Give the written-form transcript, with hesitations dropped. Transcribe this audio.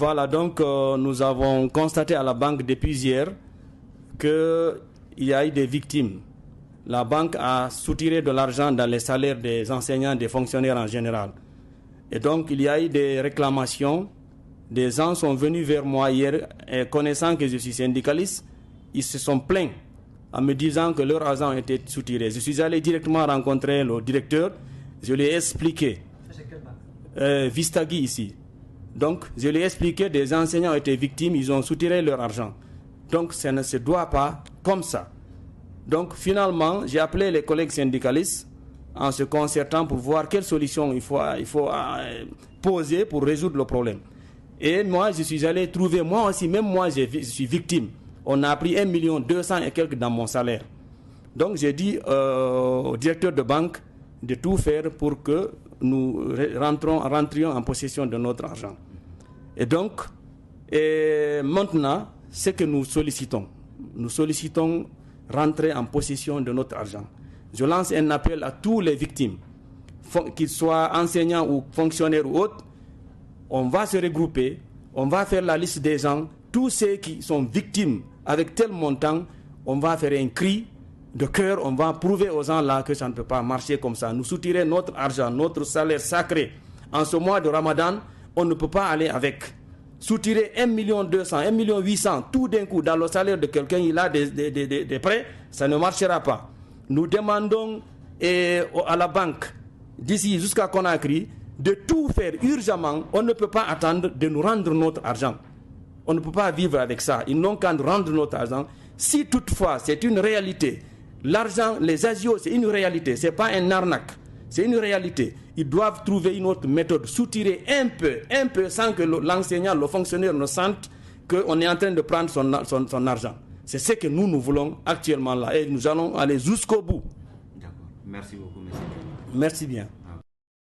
Voilà, donc nous avons constaté à la banque depuis hier qu'il y a eu des victimes. La banque a soutiré de l'argent dans les salaires des enseignants, des fonctionnaires en général. Et donc, il y a eu des réclamations. Des gens sont venus vers moi hier, et connaissant que je suis syndicaliste, ils se sont plaints en me disant que leur argent était soutiré. Je suis allé directement rencontrer le directeur. Je lui ai expliqué. C'est quelle banque? Vistagui ici. Donc, je lui ai expliqué, des enseignants ont été victimes, ils ont soutiré leur argent. Donc, ça ne se doit pas comme ça. Donc, finalement, j'ai appelé les collègues syndicalistes en se concertant pour voir quelle solution il faut poser pour résoudre le problème. Et moi, je suis allé trouver, moi aussi, même moi, je suis victime. On a pris 1,2 million et quelques dans mon salaire. Donc, j'ai dit au directeur de banque de tout faire pour que nous rentrions en possession de notre argent. Et donc, maintenant, ce que nous sollicitons rentrer en possession de notre argent. Je lance un appel à tous les victimes, qu'ils soient enseignants ou fonctionnaires ou autres. On va se regrouper, on va faire la liste des gens, tous ceux qui sont victimes avec tel montant, on va faire un cri de cœur, on va prouver aux gens là que ça ne peut pas marcher comme ça. Nous soutirer notre argent, notre salaire sacré. En ce mois de Ramadan, on ne peut pas aller avec. Soutirer 1,2 million, 1,8 million, tout d'un coup, dans le salaire de quelqu'un, il a des prêts, ça ne marchera pas. Nous demandons à la banque, d'ici jusqu'à Conakry, de tout faire urgemment. On ne peut pas attendre de nous rendre notre argent. On ne peut pas vivre avec ça. Ils n'ont qu'à nous rendre notre argent. Si toutefois, c'est une réalité, l'argent, les agios, c'est une réalité, ce n'est pas un arnaque. C'est une réalité. Ils doivent trouver une autre méthode, soutirer un peu, sans que l'enseignant, le fonctionnaire ne sente qu'on est en train de prendre son argent. C'est ce que nous voulons actuellement là. Et nous allons aller jusqu'au bout. D'accord. Merci beaucoup, monsieur. Merci bien.